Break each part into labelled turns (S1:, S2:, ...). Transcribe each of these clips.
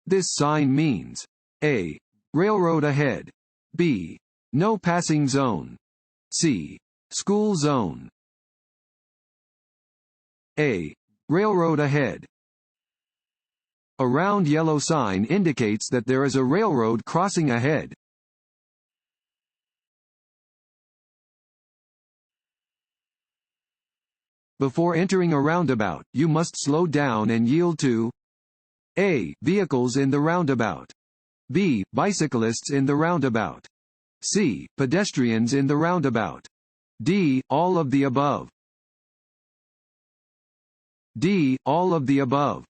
S1: This sign means A. Railroad ahead. B. No passing zone. C. School zone. A. Railroad ahead. A round yellow sign indicates that there is a railroad crossing ahead. Before entering a roundabout, you must slow down and yield to A. Vehicles in the roundabout. B. Bicyclists in the roundabout. C. Pedestrians in the roundabout. D. All of the above. D. All of the above.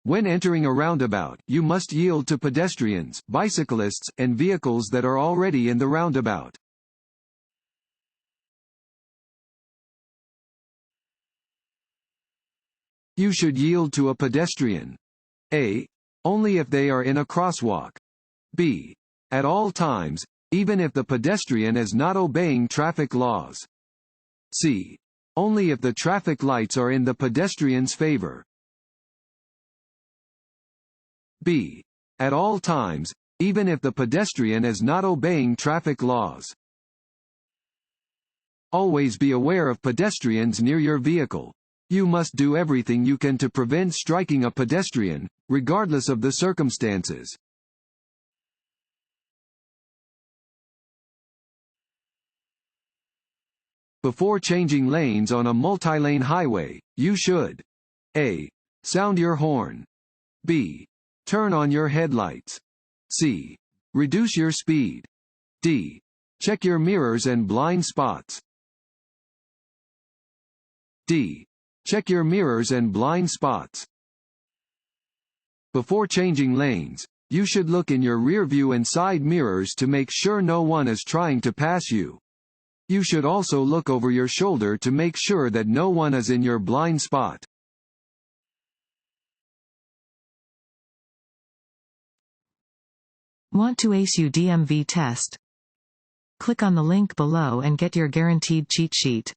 S1: When entering a roundabout, you must yield to pedestrians, bicyclists, and vehicles that are already in the roundabout. You should yield to a pedestrian. A. Only if they are in a crosswalk. B. At all times, even if the pedestrian is not obeying traffic laws. C. Only if the traffic lights are in the pedestrian's favor. B. At all times, even if the pedestrian is not obeying traffic laws. Always be aware of pedestrians near your vehicle. You must do everything you can to prevent striking a pedestrian, regardless of the circumstances. Before changing lanes on a multi-lane highway, you should A. Sound your horn. B. Turn on your headlights. C. Reduce your speed. D. Check your mirrors and blind spots. D. Check your mirrors and blind spots. Before changing lanes, you should look in your rear view and side mirrors to make sure no one is trying to pass you. You should also look over your shoulder to make sure that no one is in your blind spot.
S2: Want to ace your DMV test? Click on the link below and get your guaranteed cheat sheet.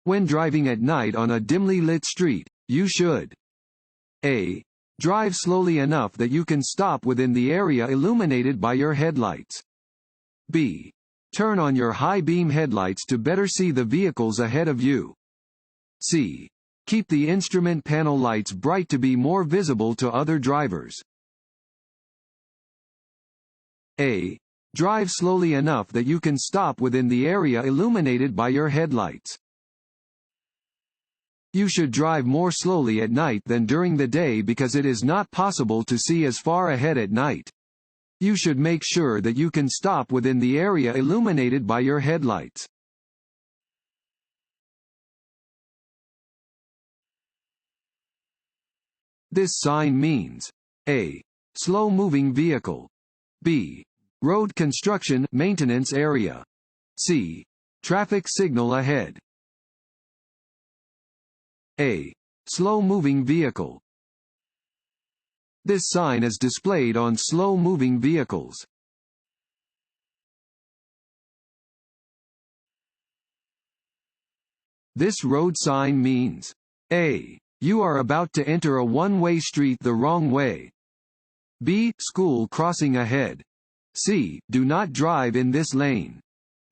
S1: When driving at night on a dimly lit street, you should A. Drive slowly enough that you can stop within the area illuminated by your headlights. B. Turn on your high-beam headlights to better see the vehicles ahead of you. C. Keep the instrument panel lights bright to be more visible to other drivers. A. Drive slowly enough that you can stop within the area illuminated by your headlights. You should drive more slowly at night than during the day because it is not possible to see as far ahead at night. You should make sure that you can stop within the area illuminated by your headlights. This sign means A. Slow-moving vehicle. B. Road construction maintenance area. C. Traffic signal ahead. A. Slow-moving vehicle. This sign is displayed on slow-moving vehicles. This road sign means A. You are about to enter a one-way street the wrong way. B. School crossing ahead. C. Do not drive in this lane.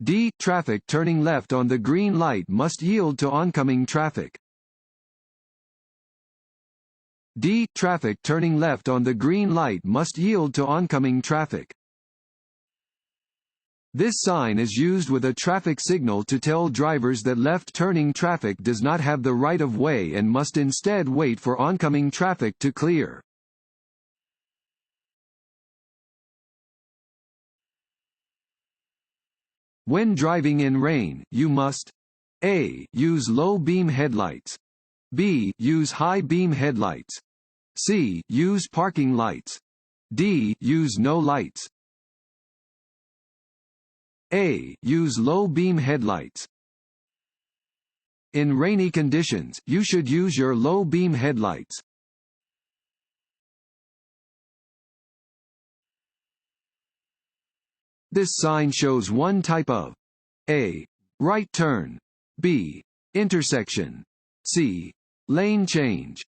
S1: D. Traffic turning left on the green light must yield to oncoming traffic. D. Traffic turning left on the green light must yield to oncoming traffic. This sign is used with a traffic signal to tell drivers that left-turning traffic does not have the right of way and must instead wait for oncoming traffic to clear. When driving in rain, you must A. Use low-beam headlights. B. Use high-beam headlights. C. Use parking lights. D. Use no lights. A. Use low-beam headlights. In rainy conditions, you should use your low-beam headlights. This sign shows one type of A. Right turn. B. Intersection. C. Lane change.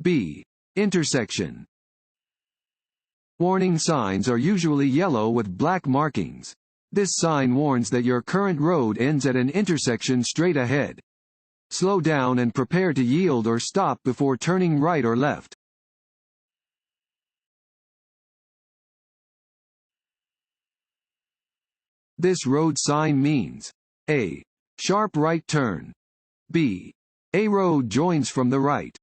S1: B. Intersection. Warning signs are usually yellow with black markings. This sign warns that your current road ends at an intersection straight ahead. Slow down and prepare to yield or stop before turning right or left. This road sign means A. Sharp right turn. B. A road joins from the right.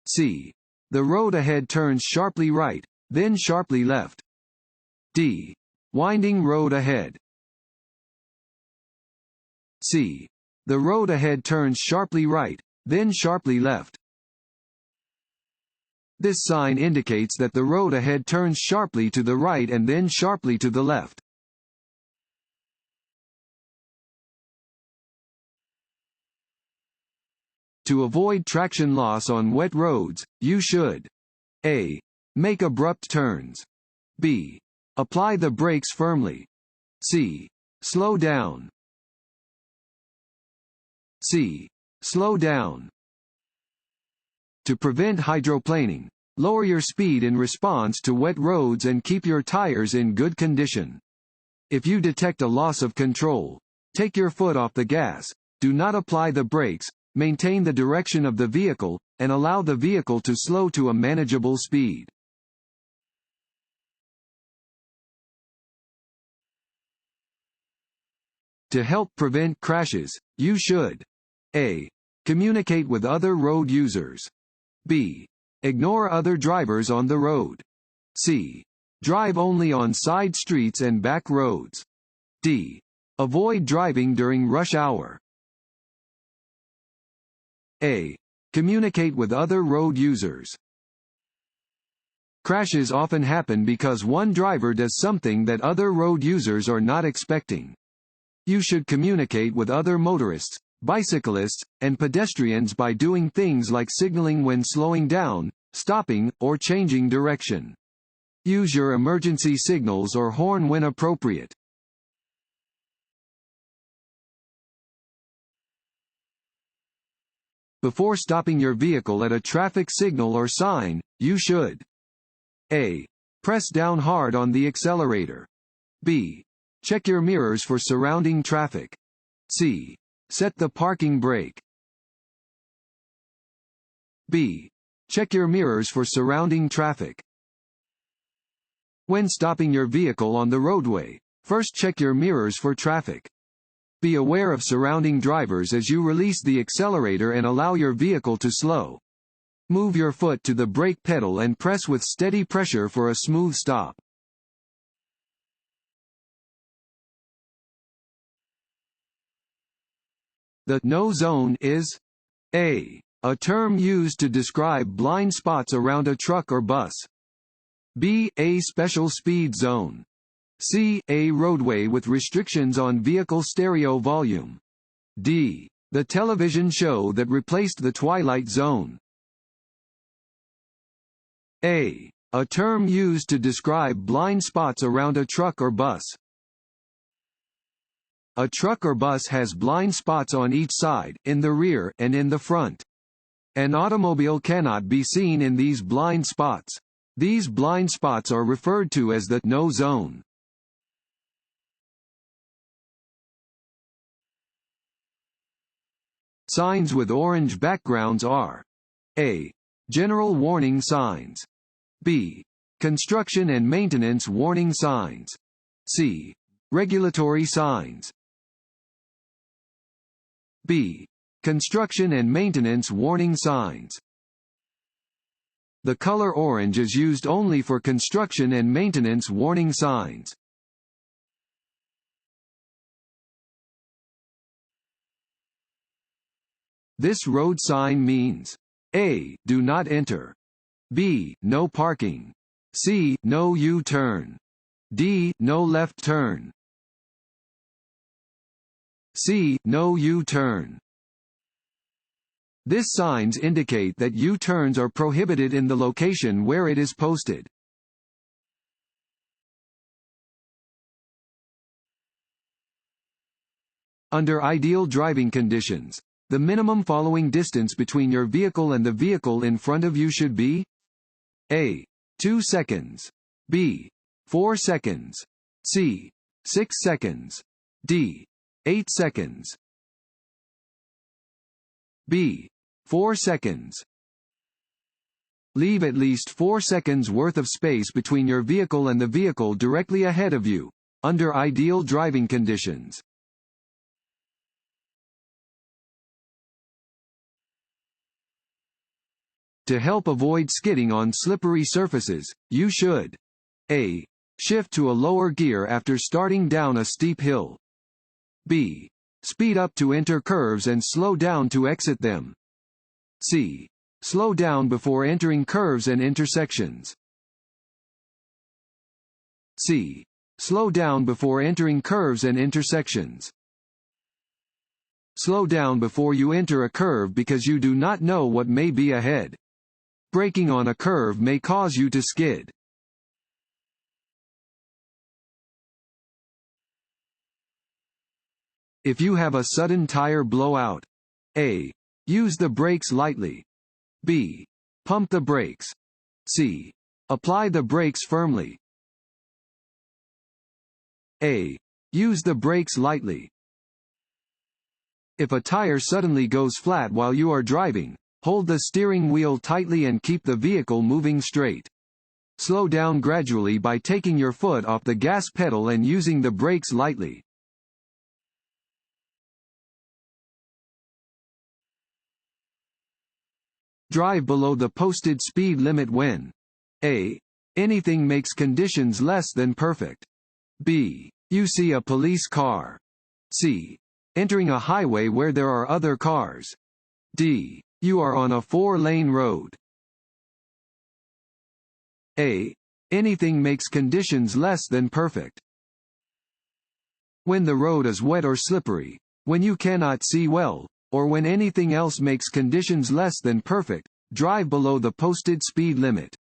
S1: C. The road ahead turns sharply right, then sharply left. D. Winding road ahead. C. The road ahead turns sharply right, then sharply left. This sign indicates that the road ahead turns sharply to the right and then sharply to the left. To avoid traction loss on wet roads, you should A. Make abrupt turns. B. Apply the brakes firmly. C. Slow down. C. Slow down. To prevent hydroplaning, lower your speed in response to wet roads and keep your tires in good condition. If you detect a loss of control, take your foot off the gas, do not apply the brakes, maintain the direction of the vehicle, and allow the vehicle to slow to a manageable speed. To help prevent crashes, you should A. Communicate with other road users. B. Ignore other drivers on the road. C. Drive only on side streets and back roads. D. Avoid driving during rush hour. A. Communicate with other road users. Crashes often happen because one driver does something that other road users are not expecting. You should communicate with other motorists, bicyclists, and pedestrians by doing things like signaling when slowing down, stopping, or changing direction. Use your emergency signals or horn when appropriate. Before stopping your vehicle at a traffic signal or sign, you should A. Press down hard on the accelerator. B. Check your mirrors for surrounding traffic. C. Set the parking brake. B. Check your mirrors for surrounding traffic. When stopping your vehicle on the roadway, first check your mirrors for traffic. Be aware of surrounding drivers as you release the accelerator and allow your vehicle to slow. Move your foot to the brake pedal and press with steady pressure for a smooth stop. The no zone is A. A term used to describe blind spots around a truck or bus. B. A special speed zone. C. A roadway with restrictions on vehicle stereo volume. D. The television show that replaced the Twilight Zone. A. A term used to describe blind spots around a truck or bus. A truck or bus has blind spots on each side, in the rear, and in the front. An automobile cannot be seen in these blind spots. These blind spots are referred to as the no zone. Signs with orange backgrounds are A. General warning signs. B. Construction and maintenance warning signs. C. Regulatory signs. B. Construction and maintenance warning signs. The color orange is used only for construction and maintenance warning signs. This road sign means A. Do not enter. B. No parking. C. No U-turn. D. No left turn. C. No U-turn. These signs indicate that U-turns are prohibited in the location where it is posted. Under ideal driving conditions, the minimum following distance between your vehicle and the vehicle in front of you should be A. 2 seconds. B. 4 seconds. C. 6 seconds. D. 8 seconds. B. 4 seconds. Leave at least 4 seconds worth of space between your vehicle and the vehicle directly ahead of you, under ideal driving conditions. To help avoid skidding on slippery surfaces, you should A. Shift to a lower gear after starting down a steep hill. B. Speed up to enter curves and slow down to exit them. C. Slow down before entering curves and intersections. C. Slow down before entering curves and intersections. Slow down before you enter a curve because you do not know what may be ahead. Braking on a curve may cause you to skid. If you have a sudden tire blowout, A. Use the brakes lightly. B. Pump the brakes. C. Apply the brakes firmly. A. Use the brakes lightly. If a tire suddenly goes flat while you are driving, hold the steering wheel tightly and keep the vehicle moving straight. Slow down gradually by taking your foot off the gas pedal and using the brakes lightly. Drive below the posted speed limit when A. Anything makes conditions less than perfect. B. You see a police car. C. Entering a highway where there are other cars. D. You are on a 4-lane road. A. Anything makes conditions less than perfect. When the road is wet or slippery, when you cannot see well, or when anything else makes conditions less than perfect, drive below the posted speed limit.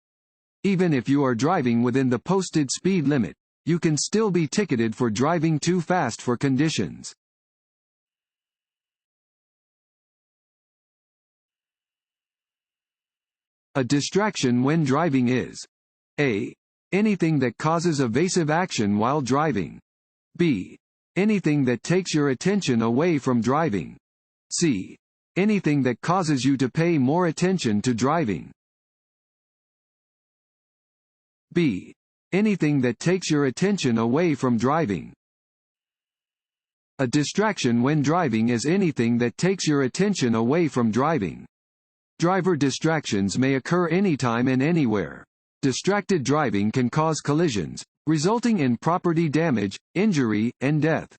S1: Even if you are driving within the posted speed limit, you can still be ticketed for driving too fast for conditions. A distraction when driving is A. Anything that causes evasive action while driving. B. Anything that takes your attention away from driving. C. Anything that causes you to pay more attention to driving. B. Anything that takes your attention away from driving. A distraction when driving is anything that takes your attention away from driving. Driver distractions may occur anytime and anywhere. Distracted driving can cause collisions, resulting in property damage, injury, and death.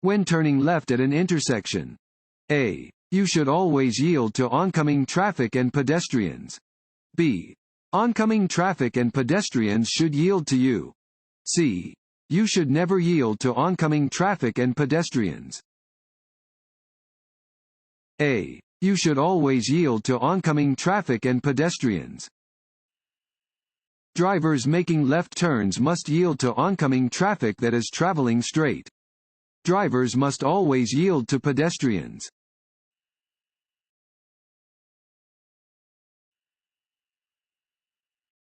S1: When turning left at an intersection. A. You should always yield to oncoming traffic and pedestrians. B. Oncoming traffic and pedestrians should yield to you. C. You should never yield to oncoming traffic and pedestrians. A. You should always yield to oncoming traffic and pedestrians. Drivers making left turns must yield to oncoming traffic that is traveling straight. Drivers must always yield to pedestrians.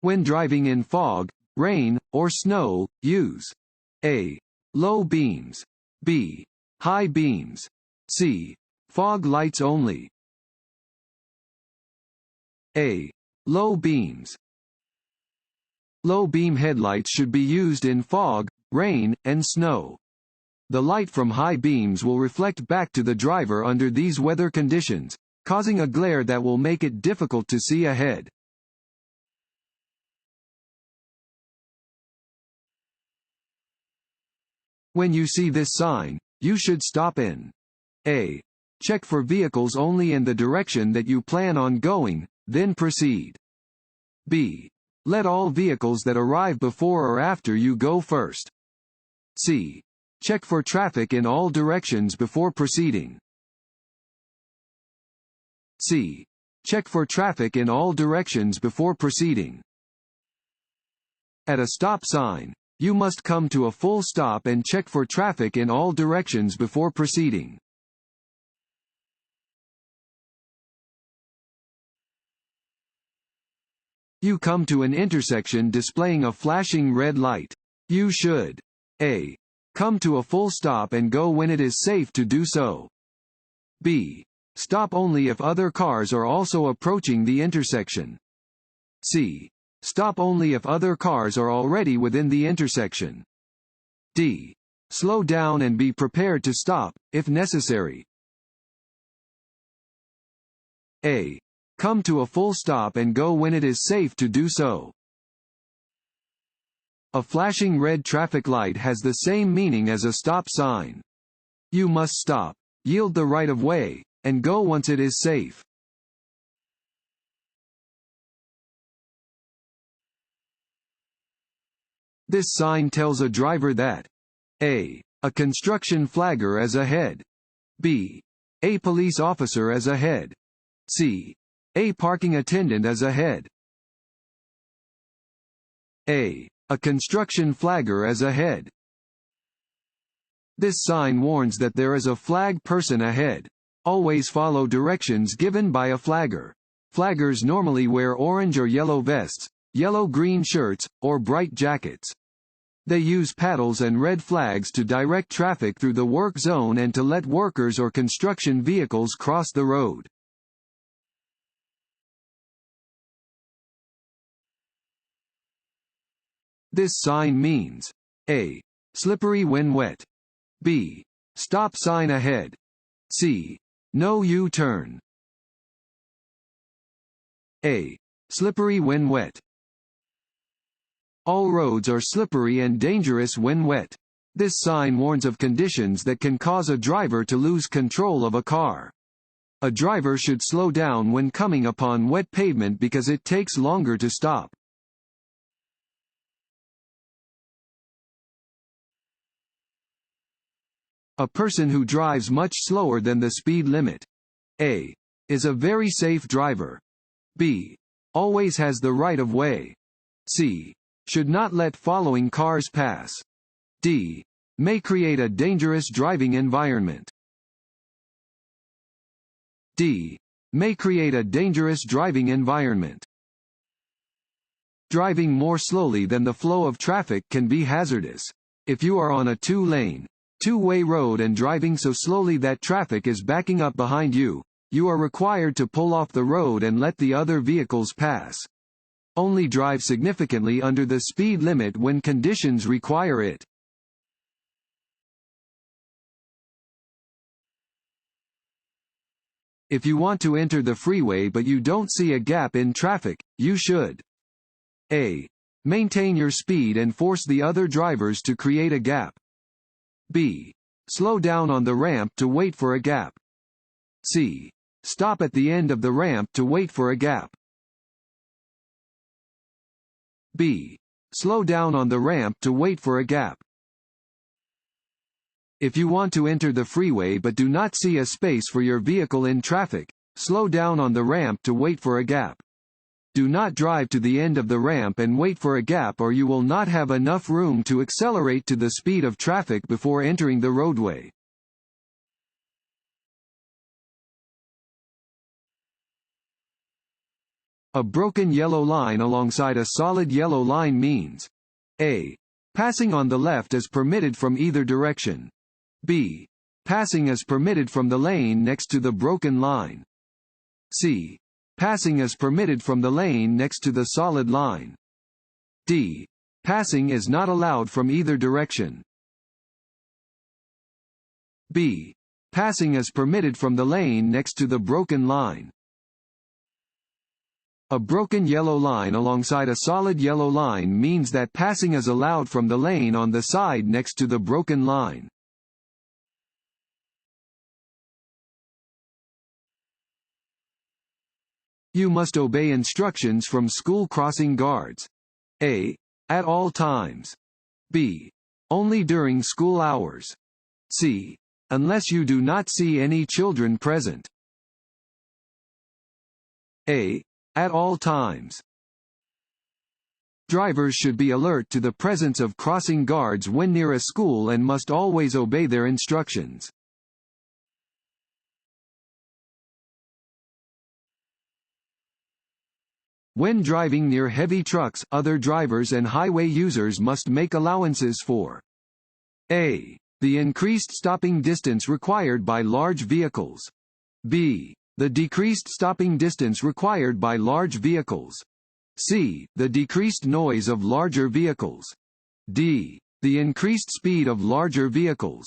S1: When driving in fog, rain, or snow, use A. Low beams. B. High beams. C. Fog lights only. A. Low beams. Low beam headlights should be used in fog, rain, and snow. The light from high beams will reflect back to the driver under these weather conditions, causing a glare that will make it difficult to see ahead. When you see this sign, you should stop and A. Check for vehicles only in the direction that you plan on going, then proceed. B. Let all vehicles that arrive before or after you go first. C. Check for traffic in all directions before proceeding. C. Check for traffic in all directions before proceeding. At a stop sign, you must come to a full stop and check for traffic in all directions before proceeding. You come to an intersection displaying a flashing red light. You should A. Come to a full stop and go when it is safe to do so. B. Stop only if other cars are also approaching the intersection. C. Stop only if other cars are already within the intersection. D. Slow down and be prepared to stop, if necessary. A. Come to a full stop and go when it is safe to do so. A flashing red traffic light has the same meaning as a stop sign. You must stop, yield the right of way, and go once it is safe. This sign tells a driver that A. A construction flagger is ahead. B. A police officer is ahead. C. A parking attendant is ahead. A. A construction flagger is ahead. This sign warns that there is a flag person ahead. Always follow directions given by a flagger. Flaggers normally wear orange or yellow vests, yellow-green shirts, or bright jackets. They use paddles and red flags to direct traffic through the work zone and to let workers or construction vehicles cross the road. This sign means A. Slippery when wet. B. Stop sign ahead. C. No U-turn. A. Slippery when wet. All roads are slippery and dangerous when wet. This sign warns of conditions that can cause a driver to lose control of a car. A driver should slow down when coming upon wet pavement because it takes longer to stop. A person who drives much slower than the speed limit. A. Is a very safe driver. B. Always has the right of way. C. Should not let following cars pass. D. May create a dangerous driving environment. D. May create a dangerous driving environment. Driving more slowly than the flow of traffic can be hazardous. If you are on a two-lane, two-way road and driving so slowly that traffic is backing up behind you, you are required to pull off the road and let the other vehicles pass. Only drive significantly under the speed limit when conditions require it. If you want to enter the freeway but you don't see a gap in traffic, you should A. Maintain your speed and force the other drivers to create a gap. B. Slow down on the ramp to wait for a gap. C. Stop at the end of the ramp to wait for a gap. B. Slow down on the ramp to wait for a gap. If you want to enter the freeway but do not see a space for your vehicle in traffic, slow down on the ramp to wait for a gap. Do not drive to the end of the ramp and wait for a gap, or you will not have enough room to accelerate to the speed of traffic before entering the roadway. A broken yellow line alongside a solid yellow line means A. Passing on the left is permitted from either direction. B. Passing is permitted from the lane next to the broken line. C. Passing is permitted from the lane next to the solid line. D. Passing is not allowed from either direction. B. Passing is permitted from the lane next to the broken line. A broken yellow line alongside a solid yellow line means that passing is allowed from the lane on the side next to the broken line. You must obey instructions from school crossing guards. A. At all times. B. Only during school hours. C. Unless you do not see any children present. A. At all times. Drivers should be alert to the presence of crossing guards when near a school and must always obey their instructions. When driving near heavy trucks, other drivers and highway users must make allowances for a. the increased stopping distance required by large vehicles. b. the decreased stopping distance required by large vehicles. c. the decreased noise of larger vehicles. d. the increased speed of larger vehicles.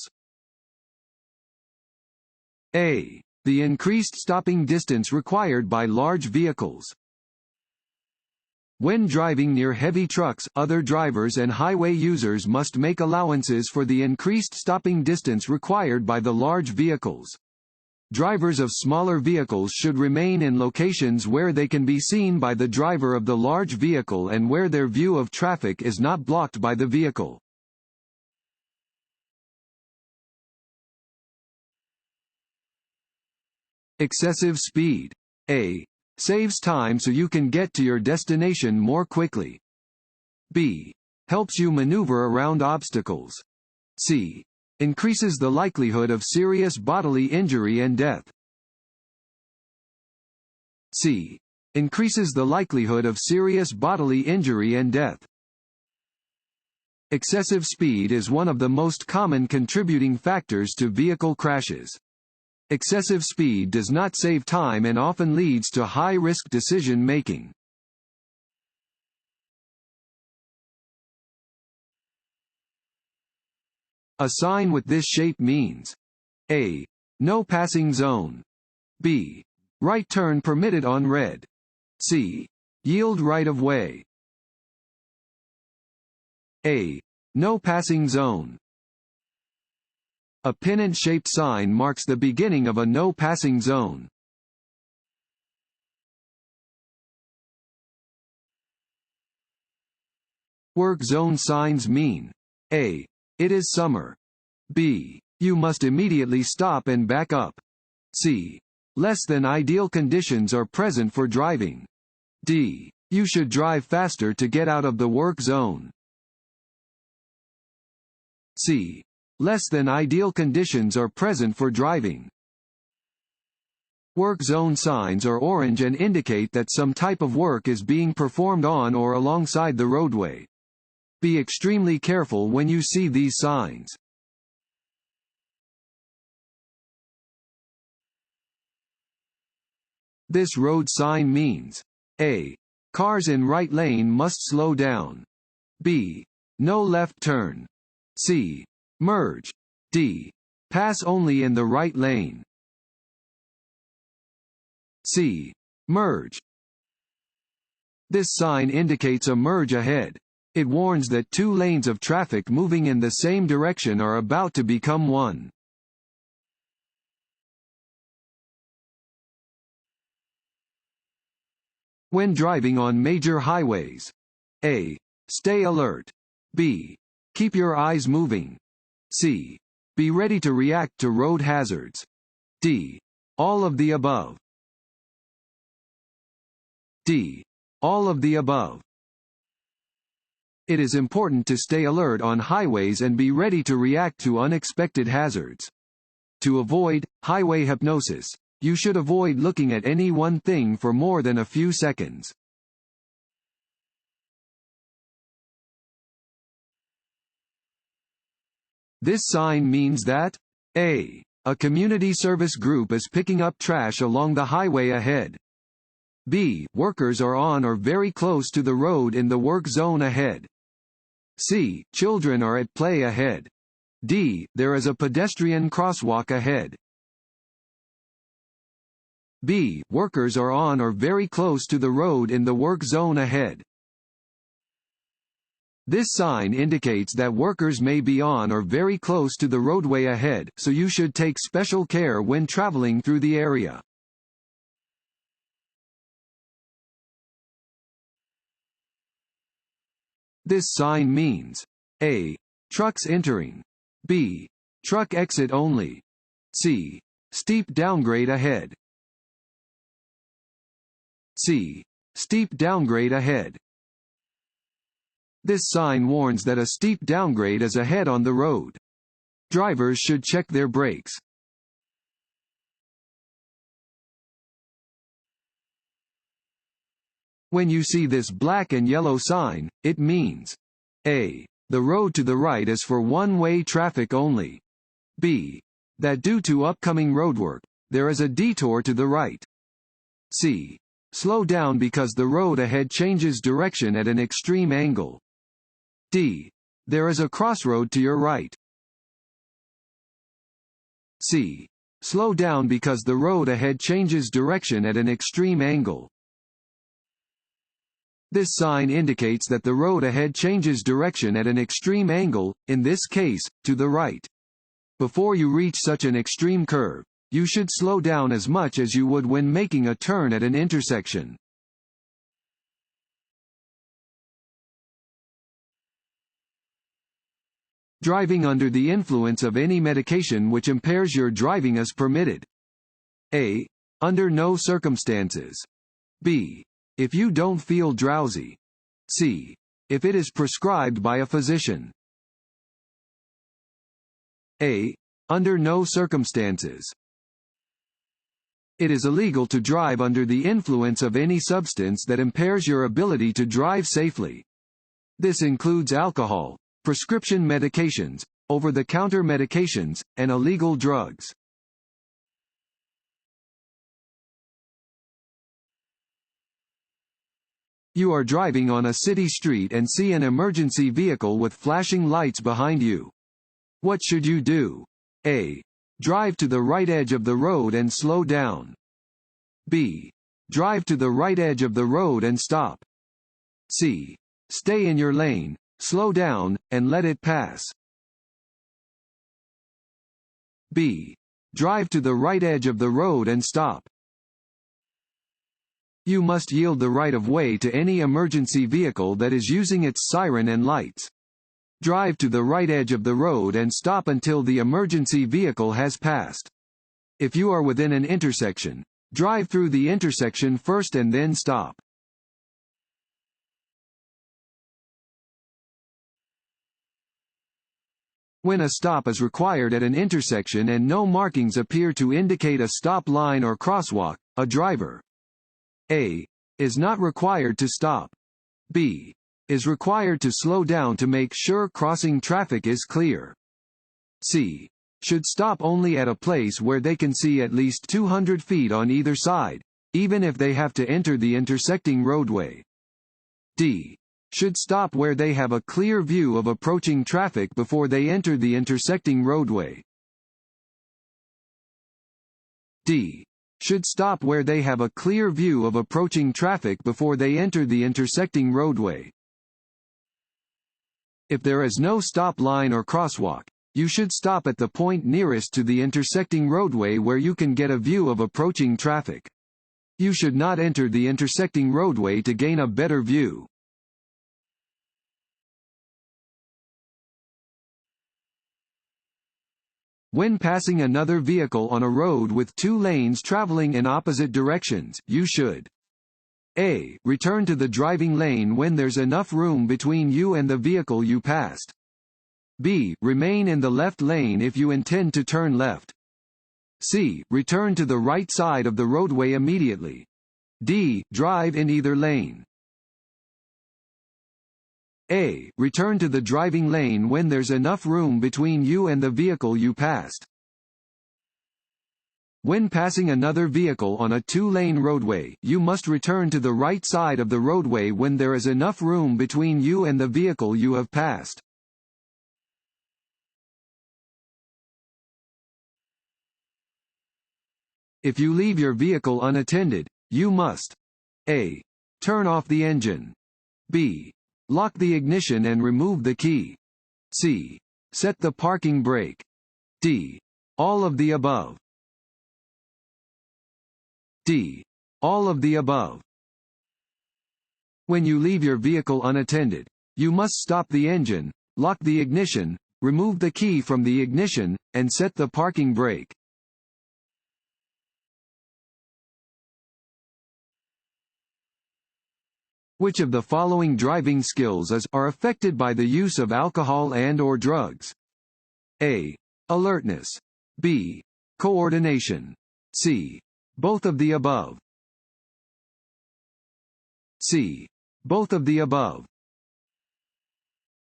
S1: a. the increased stopping distance required by large vehicles. When driving near heavy trucks, other drivers and highway users must make allowances for the increased stopping distance required by the large vehicles. Drivers of smaller vehicles should remain in locations where they can be seen by the driver of the large vehicle and where their view of traffic is not blocked by the vehicle. Excessive speed. A. saves time so you can get to your destination more quickly. B. helps you maneuver around obstacles. C. increases the likelihood of serious bodily injury and death. C. increases the likelihood of serious bodily injury and death. Excessive speed is one of the most common contributing factors to vehicle crashes. Excessive speed does not save time and often leads to high-risk decision-making. A sign with this shape means a. no passing zone. b. right turn permitted on red. c. yield right of way. a. no passing zone. A pennant-shaped sign marks the beginning of a no passing zone. Work zone signs mean a. it is summer. b. you must immediately stop and back up. c. less than ideal conditions are present for driving. d. you should drive faster to get out of the work zone. c. less than ideal conditions are present for driving. Work zone signs are orange and indicate that some type of work is being performed on or alongside the roadway. Be extremely careful when you see these signs. This road sign means a. cars in right lane must slow down. b. no left turn. c. merge. d. pass only in the right lane. c. merge. This sign indicates a merge ahead. It warns that two lanes of traffic moving in the same direction are about to become one. When driving on major highways. a. stay alert. b. keep your eyes moving. c. be ready to react to road hazards. d. all of the above. d. all of the above. It is important to stay alert on highways and be ready to react to unexpected hazards. To avoid highway hypnosis, you should avoid looking at any one thing for more than a few seconds. This sign means that a. a community service group is picking up trash along the highway ahead. b. workers are on or very close to the road in the work zone ahead. c. children are at play ahead. d. there is a pedestrian crosswalk ahead. b. workers are on or very close to the road in the work zone ahead. This sign indicates that workers may be on or very close to the roadway ahead, so you should take special care when traveling through the area. This sign means a. trucks entering. b. truck exit only. c. steep downgrade ahead. c. steep downgrade ahead. This sign warns that a steep downgrade is ahead on the road. Drivers should check their brakes. When you see this black and yellow sign, it means A. The road to the right is for one-way traffic only. B. That due to upcoming roadwork, there is a detour to the right. C. Slow down because the road ahead changes direction at an extreme angle. D. There is a crossroad to your right. C. Slow down because the road ahead changes direction at an extreme angle. This sign indicates that the road ahead changes direction at an extreme angle, in this case, to the right. Before you reach such an extreme curve, you should slow down as much as you would when making a turn at an intersection. Driving under the influence of any medication which impairs your driving is permitted. A. Under no circumstances. B. If you don't feel drowsy. C. If it is prescribed by a physician. A. Under no circumstances. It is illegal to drive under the influence of any substance that impairs your ability to drive safely. This includes alcohol, prescription medications, over-the-counter medications, and illegal drugs. You are driving on a city street and see an emergency vehicle with flashing lights behind you. What should you do? A. Drive to the right edge of the road and slow down. B. Drive to the right edge of the road and stop. C. Stay in your lane, slow down, and let it pass. B. Drive to the right edge of the road and stop. You must yield the right-of-way to any emergency vehicle that is using its siren and lights. Drive to the right edge of the road and stop until the emergency vehicle has passed. If you are within an intersection, drive through the intersection first and then stop. When a stop is required at an intersection and no markings appear to indicate a stop line or crosswalk, a driver A. Is not required to stop. B. Is required to slow down to make sure crossing traffic is clear. C. Should stop only at a place where they can see at least 200 feet on either side, even if they have to enter the intersecting roadway. D. Should stop where they have a clear view of approaching traffic before they enter the intersecting roadway. D. Should stop where they have a clear view of approaching traffic before they enter the intersecting roadway. If there is no stop line or crosswalk, you should stop at the point nearest to the intersecting roadway where you can get a view of approaching traffic. You should not enter the intersecting roadway to gain a better view. When passing another vehicle on a road with two lanes traveling in opposite directions, you should A. Return to the driving lane when there's enough room between you and the vehicle you passed. B. Remain in the left lane if you intend to turn left. C. Return to the right side of the roadway immediately. D. Drive in either lane. A. Return to the driving lane when there's enough room between you and the vehicle you passed. When passing another vehicle on a two-lane roadway, you must return to the right side of the roadway when there is enough room between you and the vehicle you have passed. If you leave your vehicle unattended, you must A. Turn off the engine. B. Lock the ignition and remove the key. C. Set the parking brake. D. All of the above. D. All of the above. When you leave your vehicle unattended, you must stop the engine, lock the ignition, remove the key from the ignition, and set the parking brake. Which of the following driving skills are affected by the use of alcohol and/or drugs? A. Alertness. B. Coordination. C. Both of the above. C. Both of the above.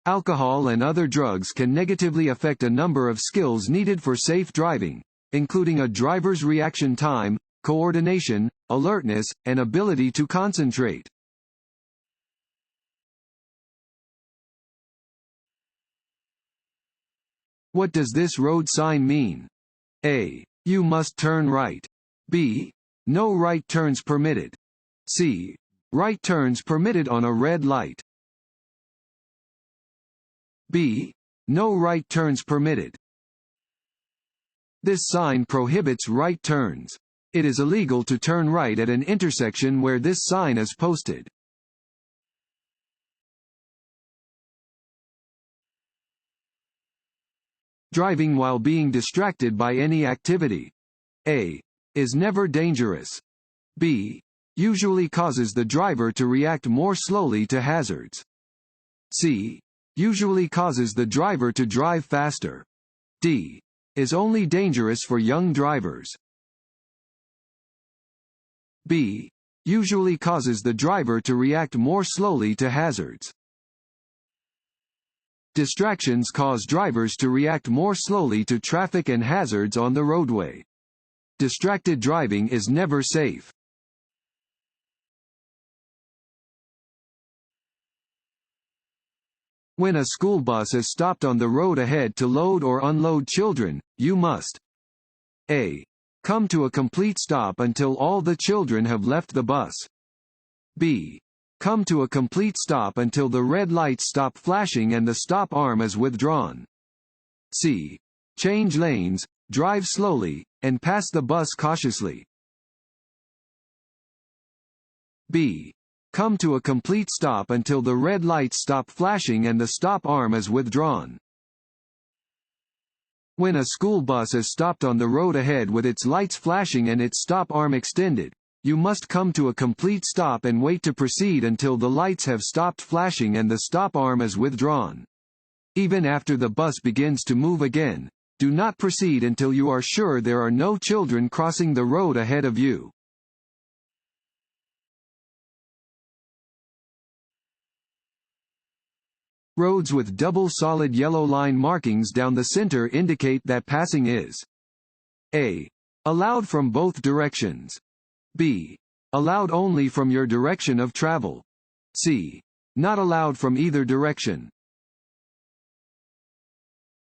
S1: Alcohol and other drugs can negatively affect a number of skills needed for safe driving, including a driver's reaction time, coordination, alertness, and ability to concentrate. What does this road sign mean? A. You must turn right. B. No right turns permitted. C. Right turns permitted on a red light. B. No right turns permitted. This sign prohibits right turns. It is illegal to turn right at an intersection where this sign is posted. Driving while being distracted by any activity. A. Is never dangerous. B. Usually causes the driver to react more slowly to hazards. C. Usually causes the driver to drive faster. D. Is only dangerous for young drivers. B. Usually causes the driver to react more slowly to hazards. Distractions cause drivers to react more slowly to traffic and hazards on the roadway. Distracted driving is never safe. When a school bus is stopped on the road ahead to load or unload children, you must A. Come to a complete stop until all the children have left the bus. B. Come to a complete stop until the red lights stop flashing and the stop arm is withdrawn. C. Change lanes, drive slowly, and pass the bus cautiously. B. Come to a complete stop until the red lights stop flashing and the stop arm is withdrawn. When a school bus is stopped on the road ahead with its lights flashing and its stop arm extended, you must come to a complete stop and wait to proceed until the lights have stopped flashing and the stop arm is withdrawn. Even after the bus begins to move again, do not proceed until you are sure there are no children crossing the road ahead of you. Roads with double solid yellow line markings down the center indicate that passing is A. Allowed from both directions. B. Allowed only from your direction of travel. C. Not allowed from either direction.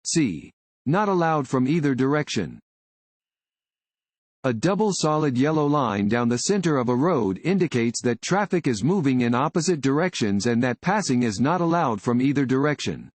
S1: C. Not allowed from either direction. A double solid yellow line down the center of a road indicates that traffic is moving in opposite directions and that passing is not allowed from either direction.